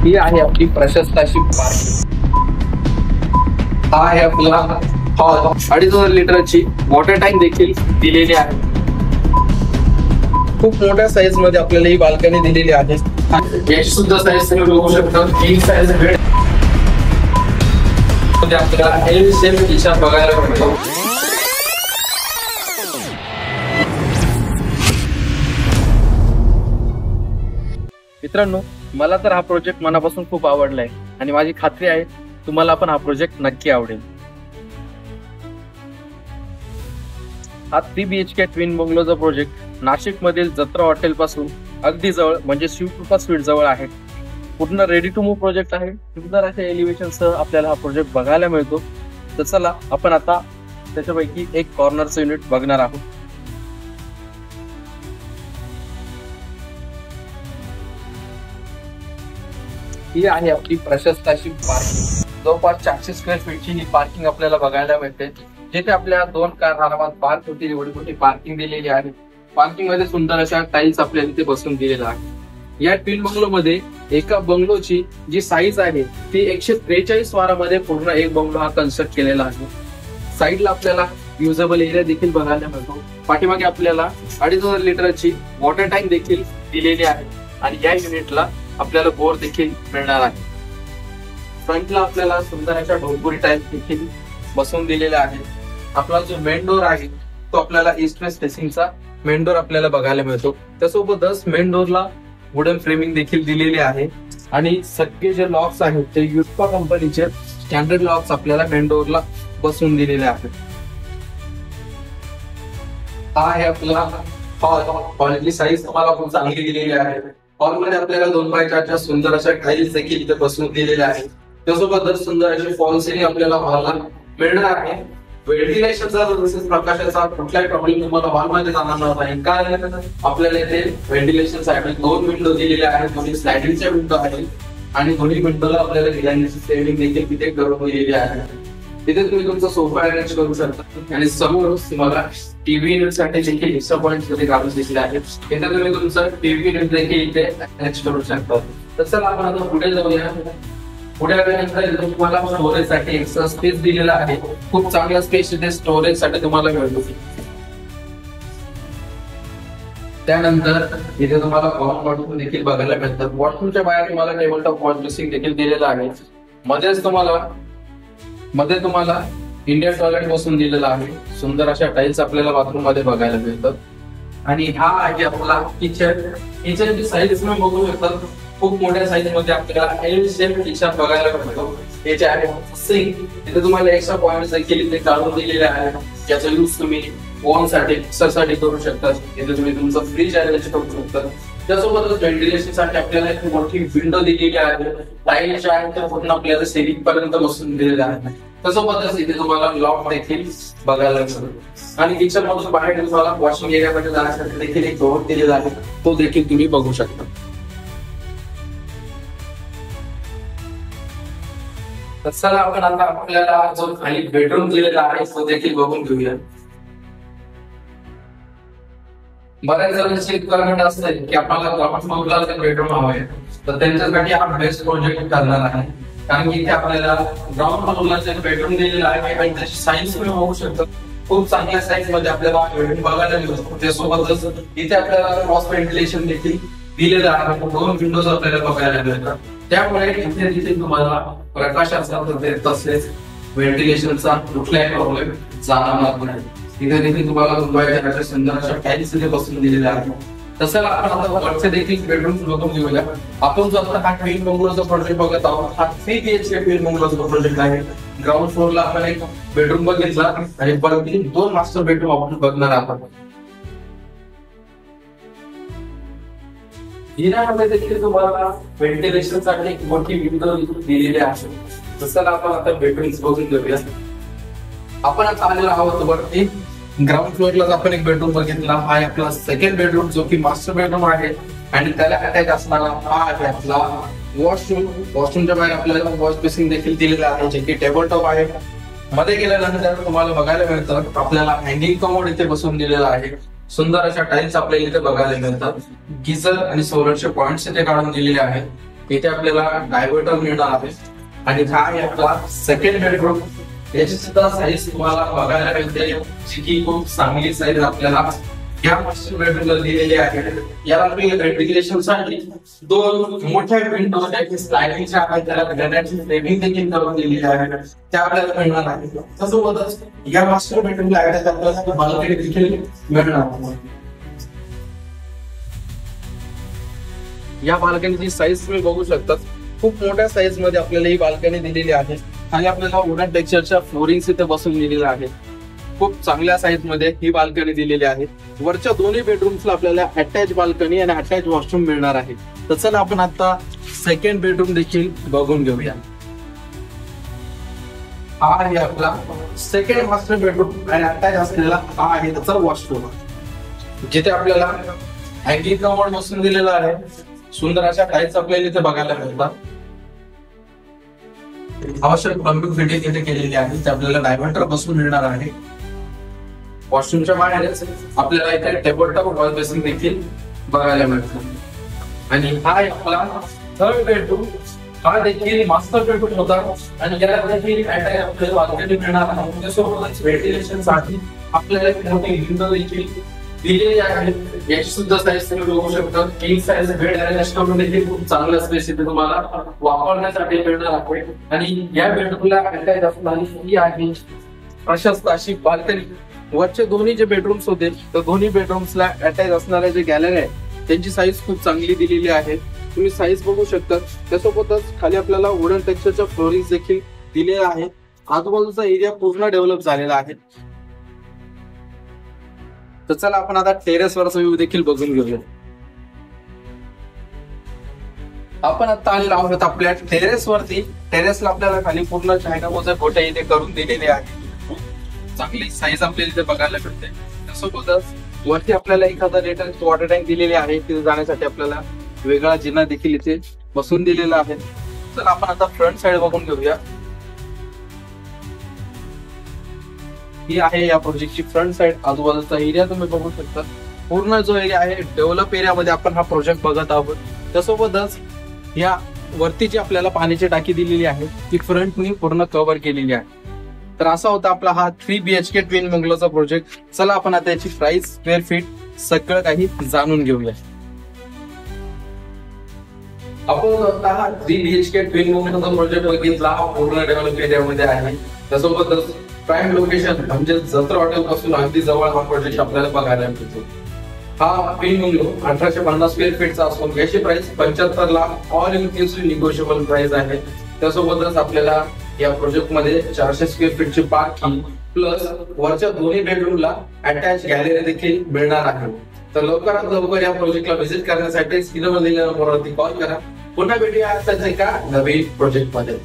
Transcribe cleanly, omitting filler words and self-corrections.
ही आहे आपली प्रशस्त अशी पार्किंग। हा आहे आपला हॉल। 2.5 लिटरची वॉटर टँक देखील दिलेली आहे। खूप मोठ्या साईज मध्ये आपल्याला ही बाल्कनी दिलेली आहे। याची सुद्धा साईज तुम्ही बघू शकता। किंग साईज बेड मध्ये आपल्याला एल शेप किचन बघायला मिळतो। मित्रांनो, मला तर हा प्रोजेक्ट मनापासून खूप आवडलाय आणि माझी खात्री आहे तुम्हाला पण हा प्रोजेक्ट नक्की आवडेल। हा 3 BHK ट्विन बंगलोचा प्रोजेक्ट नाशिक मधील जत्रा हॉटेल पासून अगदी जवळ म्हणजे शिवकृपा स्वीट जवळ आहे। पूर्ण रेडी टू मूव्ह प्रोजेक्ट आहे। सुंदर अशा एलिव्हेशन सह आपल्याला हा प्रोजेक्ट बघायला मिळतो। तर चला आपण आता त्याच्यापैकी एक कॉर्नरचं युनिट बघणार आहोत। ही आहे आपली प्रशस्त अशी पार्किंग। जवळपास 400 स्क्वेअर फीटची ही पार्किंग आपल्याला बघायला मिळते, जिथे आपल्या 2 कार आरामात पार्क होतील एवढी मोठी पार्किंग दिलेली आहे। पार्किंग मध्ये सुंदर अशा टाइल्स आपल्याला इथे बसून दिलेला आहे। या ट्विन बंगलो मध्ये एका बंगलोची जी साईज आहे ती 143 स्क्वेअरमध्ये पूर्ण एक बंगलो हा कन्स्ट्रक्ट केलेला आहे। साईडला आपल्याला युजेबल एरिया देखील बघायला मिळतो। पाठीमागे आपल्याला 2.5 लिटरची वॉटर टँक देखील दिलेली आहे आणि या युनिटला आपल्याला बोर देखील मिळणार आहे। फ्रंटला आपल्याला सुंदर अशा ढोलपुरी टाइल्स देखील बसवून दिलेला आहे। आपला जो मेन डोर आहे तो आपल्याला ईस्ट वेस्ट फेसिंगचा मेन डोर आपल्याला बघायला मिळतो। त्यासोबतच मेन डोरला वुडन फ्रेमिंग देखील दिलेली आहे आणि सगळे जे लॉक्स आहेत ते युटपा कंपनीचे स्टँडर्ड लॉक्स आपल्याला मेन डोरला बसवून दिलेले आहेत। हा आहे आपला हॉल। हॉलची साईज तुम्हाला खूप चांगली दिलेली आहे। हॉल मध्ये आपल्याला 2x4च्या सुंदर अशा टाइल्स देखील इथे बसवून दिलेल्या आहेत। त्यासोबतच सुंदर अशी फॉल सिलिंग आपल्याला हॉलला मिळणार आहे। व्हेंटिलेशनचा तसेच प्रकाशाचा कुठलाही प्रॉब्लेम तुम्हाला हॉलमध्ये जाणार नाही, कारण आपल्याला इथे व्हेंटिलेशन साठी 2 विंडो दिलेल्या आहेत। दोन्ही स्लायडिंगच्या विंडो आहेत आणि दोन्ही विंडोला आपल्याला गिलांची सेव्हिंग देखील तिथे करून दिलेली आहे। तिथे तुम्ही तुमचा सोफा अरेंज करू शकता आणि समोर तुम्हाला टीव्ही युनिट साठी देखील एक्स्ट्रा पॉइंट्स इथे काढून दिलेले आहेत। इथे तुम्ही तुमचा टीव्ही युनिट देखील इथे अरेंज करू शकता। तसं आपण आता पुढे जाऊया। पुढे आल्यानंतर तुम्हाला स्टोरेज साठी एक्स्ट्रा स्पेस दिलेला आहे। खूप चांगला स्पेस इथे स्टोरेज साठी तुम्हाला मिळतो। त्यानंतर इथे तुम्हाला वॉशरूम देखील बघायला मिळतात। वॉशरूमच्या बाहेर तुम्हाला टेबल टॉप वॉश बेसिन देखील दिलेला आहे। मध्ये तुम्हाला इंडियन टॉयलेट बसून दिलेला आहे। सुंदर अशा टाइल्स आपल्याला बाथरूम मध्ये बघायला मिळतात आणि हा आहे आपला किचन। किचनची साईज तुम्ही बघू शकता, खूप मोठ्या साईज मध्ये आपल्याला एल शेप किचन बघायला मिळतो। याचे आहे सिंक। इथे तुम्हाला एक्स्ट्रा पॉइंट्स देखील इथे काढून दिलेले आहेत। याचा यूज तुम्ही ओव्हन साठी मिक्सर साठी करू शकता। इथे तुम्ही तुमचं फ्रीज अरेंज करू शकता। त्यासोबतच व्हेंटिलेशन साठी आपल्याला एक मोठी विंडो दिलेली आहे। टाइल्स आहेत तर पूर्ण आपल्याला सिलिंग पर्यंत बसून दिलेला आहे। त्यासोबतच इथे तुम्हाला लॉक देखील बघायला मिळतो आणि किचन मधून बाहेर तुम्हाला वॉशिंग एरियामध्ये जाण्यासाठी देखील एक डोअर दिलेला आहे, तो देखील तुम्ही बघू शकता। तर चला आपण आता आपल्याला जो खाली बेडरूम दिलेला आहे तो देखील बघून घेऊया। बऱ्याच जणांची रिक्वायरमेंट असते की आपल्याला ग्राउंड फ्लोअरला बेडरूम हवं आहे, तर त्यांच्यासाठी हा बेस्ट प्रोजेक्ट करणार आहे। कारण की इथे आपल्याला ग्राउंड फ्लोअरला बेडरूम दिलेला आहे आणि त्याची साईज तुम्ही बघू शकता। खूप चांगल्या साईज मध्ये आपल्याला बेडरूम बघायला मिळतो। त्यासोबतच इथे आपल्याला क्रॉस व्हेंटिलेशन देखील दिलेलं आहे। 2 विंडोज आपल्याला बघायला मिळतात, त्यामुळे इथे तिथे तुम्हाला प्रकाशाचा तसेच व्हेंटिलेशनचा कुठलाही प्रॉब्लेम जाणवणार नाही। इथे देखील तुम्हाला सुंदर अशा टाइल्स इथे बसून दिलेल्या आहेत। तसं आपण आता वरचे देखील बेडरूम बघून घेऊया। आपण जो आता हा ट्विन बंगलोचा प्रोजेक्ट बघत आहोत, हा 3 BHK ट्विन बंगलोचा प्रोजेक्ट आहे। ग्राउंड फ्लोअरला आपण एक बेडरूम बघितला आणि परत 2 मास्टर बेडरूम आपण बघणार आहोत। हिरामध्ये देखील तुम्हाला व्हेंटिलेशन साठी एक मोठी विंडो दिलेली आहे। तसं आपण आता बेडरूम्स बघून घेऊया। आपण आता आलेलो आहोत वरती ग्राउंड फ्लोअरला आपण एक बेडरूम बघितला। हा आहे आपला सेकंड बेडरूम, जो की मास्टर बेडरूम आहे आणि त्याला अटॅच असणारा हा आहे आपला वॉशरूम। वॉशरूमच्या बाहेर आपल्याला वॉश बेसिन देखील दिलेला आहे, जे की टेबल टॉप आहे। मध्ये गेल्यानंतर तुम्हाला बघायला मिळतं आपल्याला हँगिंग कमोड इथे बसवून दिलेला आहे। सुंदर अशा टाइल्स आपल्याला इथे बघायला मिळतात। गिझर आणि सोलरचे पॉइंट्स इथे काढून दिलेले आहेत। इथे आपल्याला डायव्हर्टर मिळणार आहे आणि हा आहे आपला सेकंड बेडरूम. याची सुद्धा साईज तुम्हाला बघायला मिळते, जी की खूप चांगली साईज आपल्याला या मास्टर बेडरूमला दिलेली आहे. याला व्हेंटिलेशन साठी दोन मोठ्या विंडो स्लायडिंगच्या आहेत, त्याला ग्रॅनाइटची फ्रेमिंग देखील करून दिलेली आहे, त्या आपल्याला मिळणार आहे. तसोबतच या मास्टर बेडरूमला अटॅच आपल्याला बाल्कनी देखील मिळणार आहे. या बाल्कनीची साईज तुम्ही बघू शकता, खूप मोठ्या साईज मध्ये आपल्याला ही बाल्कनी दिलेली आहे आणि आपल्याला वुडन टेक्स्चरच्या फ्लोरिंग इथे बसून दिलेलं आहे. खूप चांगल्या साईज मध्ये ही बाल्कनी दिलेली आहे. वरच्या दोन्ही बेडरूम्सला आपल्याला अटॅच बाल्कनी आणि अटॅच वॉशरूम मिळणार आहे. तर चला आपण आता सेकंड बेडरूम देखील बघून घेऊया. हा आहे आपला सेकंड मास्टर बेडरूम आणि अटॅच असलेला हा आहे त्याचा वॉशरूम, जिथे आपल्याला हँगिंग कमोड बसून दिलेला आहे. सुंदर अशा टाईल्स आपल्याला इथे बघायला मिळतात. आवश्यक प्लंबिंग फिटिंग इथे केलेली आहे, ते आपल्याला डायव्हर्टर बसून मिळणार आहे. वॉशरूमच्या बाहेरच आपल्याला इथे टेबल टॉप वॉल बेसिंग देखील बघायला मिळतात. आणि हा आपला थर्ड बेडरूम, हा देखील मास्टर बेडरूम होता आणि याला देखील अटॅच आपल्याला बाल्कनी मिळणार आहे. त्यासोबतच व्हेंटिलेशन साठी आपल्याला एक मोठी विंडो देखील दिलेली आहे. याची सुद्धा साईज तुम्ही बघू शकता, किंग साईज बेड अरेंज करून देखील खूप चांगला स्पेस इथे तुम्हाला वापरण्यासाठी मिळणार आहे. आणि या बेडरूमला अटॅच असणारी ही आहे प्रशस्त अशी बाल्कनी. वरचे दोन्ही जे बेडरूम्स होते, तर दोन्ही बेडरूम्सला अटॅच असणाऱ्या जे गॅलरी आहे त्यांची साईज खूप चांगली दिलेली आहे. तुम्ही साईज बघू शकता. त्यासोबतच खाली आपल्याला वुडन टेक्स्चरच्या फ्लोरिंग देखील दिलेल्या आहेत. आजूबाजूचा एरिया पूर्ण डेव्हलप झालेला आहे. तर चला आपण आता टेरेस वरचा व्ह्यू देखील बघून घेऊया. आपण आता आलेलो आहोत आपल्या टेरेस वरती. टेरेसला आपल्याला खाली पूर्ण चायना मोजे गोटे इथे करून दिलेले आहे. चांगली साईज आपल्याला इथे बघायला मिळते. त्यासोबतच वरती आपल्याला एखादा लिटर वॉटर टँक दिलेले आहे, तिथे जाण्यासाठी आपल्याला वेगळा जिना देखील इथे बसून दिलेला आहे. तर आपण आता फ्रंट साइड बघून घेऊया. ही आहे या प्रोजेक्टची फ्रंट साइड. आजूबाजूचा एरिया तुम्ही बघू शकता. पूर्ण जो एरिया आहे डेव्हलप एरियामध्ये आपण हा प्रोजेक्ट बघत आहोत. त्यासोबतच या वरती जी आपल्याला पाण्याची टाकी दिलेली आहे ती फ्रंटनी पूर्ण कव्हर केलेली आहे. तर असा होता आपला हा 3 BHK ट्विन बंगलोचा प्रोजेक्ट. चला आपण आता याची प्राइस, स्क्वेअर फीट सगळं काही जाणून घेऊया. आपण आता हा 3 BHK ट्विन बंगलोचा प्रोजेक्ट बघितला. पूर्ण डेव्हलप एरियामध्ये आहे. त्यासोबतच प्राईम लोकेशन म्हणजे जत्रा हॉटेल पासून अगदी जवळ हा प्रोजेक्ट आपल्याला बघायला मिळतो. हा ट्विन बंगलो 1850 स्क्वेअर फीटचा असून याची price 75 lakh all inclusive negotiable price आहे. त्यासोबतच आपल्याला या प्रोजेक्ट मध्ये 400 स्क्वेअर फीटची पार्किंग प्लस वरच्या दोन्ही बेडरूमला अटॅच गॅलरी देखील मिळणार आहे. तर लवकरात लवकर या प्रोजेक्टला व्हिजिट करण्यासाठी स्क्रीनवर दिलेल्या नंबरवरती कॉल करा. पुन्हा भेटूया आजच्या एका नवीन प्रोजेक्ट मध्ये.